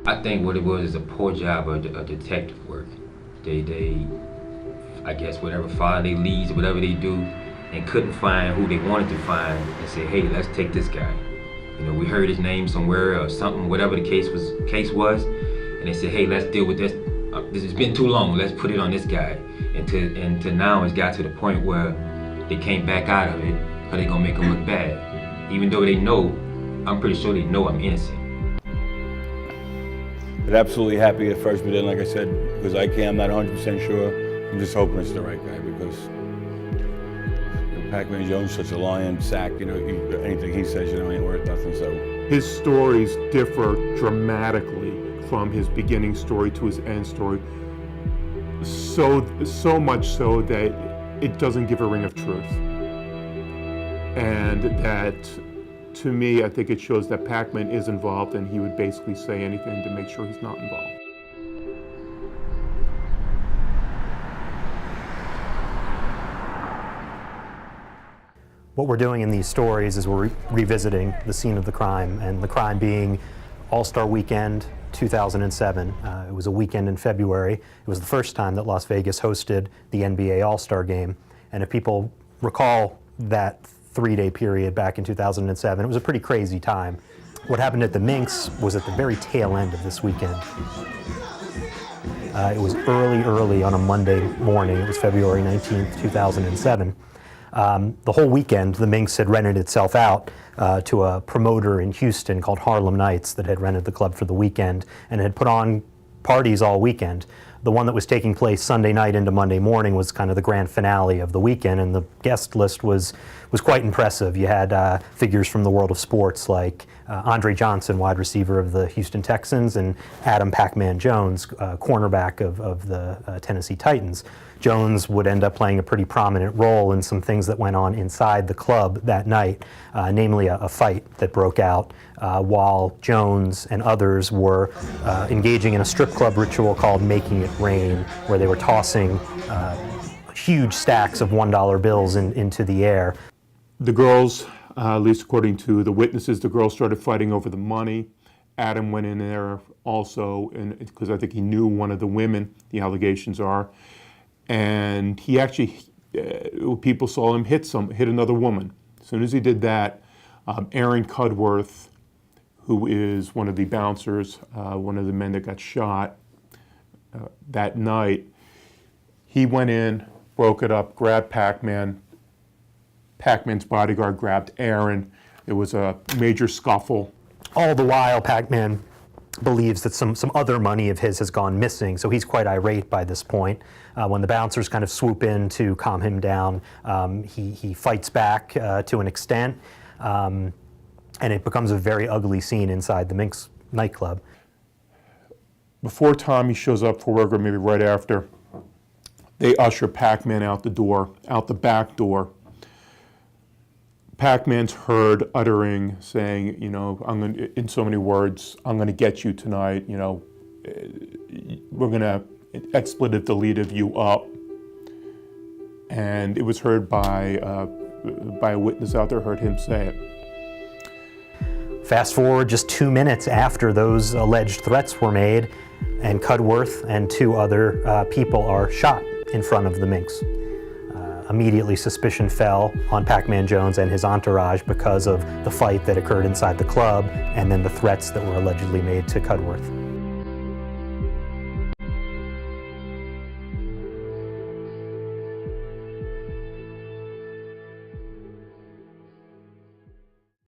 I think what it was is a poor job of detective work. They, I guess, whatever, follow their leads, whatever they do, and couldn't find who they wanted to find, and say, hey, let's take this guy. You know, we heard his name somewhere or something, whatever the case was, and they said, hey, let's deal with this. This has been too long. Let's put it on this guy. And to now, it's got to the point where they can't back out of it, or they gonna make him look bad, even though they know. I'm pretty sure they know I'm innocent. But absolutely happy at first, but then, like I said, because I'm not 100% sure. I'm just hoping it's the right guy because Pacman Jones is such a lion sack. You know, anything he says, ain't worth nothing. So his stories differ dramatically from his beginning story to his end story. So much so that it doesn't give a ring of truth, and that. To me, I think it shows that Pacman is involved, and he would basically say anything to make sure he's not involved. What we're doing in these stories is we're revisiting the scene of the crime, and the crime being All-Star Weekend 2007. It was a weekend in February. It was the first time that Las Vegas hosted the NBA All-Star Game, and if people recall that 3-day period back in 2007. It was a pretty crazy time. What happened at the Minx was at the very tail end of this weekend. It was early on a Monday morning. It was February 19th, 2007. The whole weekend, the Minx had rented itself out to a promoter in Houston called Harlem Nights that had rented the club for the weekend and had put on parties all weekend. The one that was taking place Sunday night into Monday morning was kind of the grand finale of the weekend, and the guest list was quite impressive. You had figures from the world of sports like Andre Johnson, wide receiver of the Houston Texans, and Adam Pacman Jones, cornerback of the Tennessee Titans. Jones would end up playing a pretty prominent role in some things that went on inside the club that night, namely a fight that broke out while Jones and others were engaging in a strip club ritual called Making It Rain, where they were tossing huge stacks of $1 bills into the air. The girls, at least according to the witnesses, the girls started fighting over the money. Adam went in there also, because I think he knew one of the women, the allegations are, and he actually, people saw him hit another woman. As soon as he did that, Aaron Cudworth, who is one of the bouncers, one of the men that got shot that night, he went in, broke it up, grabbed Pacman. Pacman's bodyguard grabbed Aaron. There was a major scuffle. All the while, Pacman believes that some other money of his has gone missing, so he's quite irate by this point. When the bouncers kind of swoop in to calm him down, he fights back to an extent, and it becomes a very ugly scene inside the Minx nightclub. Before Tommy shows up for work, or maybe right after, they usher Pacman out the back door. Pacman's heard uttering, saying, in so many words, I'm going to get you tonight, we're going to expletive deleted you up. And it was heard by a witness out there, heard him say it. Fast forward just 2 minutes after those alleged threats were made, and Cudworth and 2 other people are shot in front of the Minx. Immediately, suspicion fell on Pacman Jones and his entourage because of the fight that occurred inside the club and then the threats that were allegedly made to Cudworth.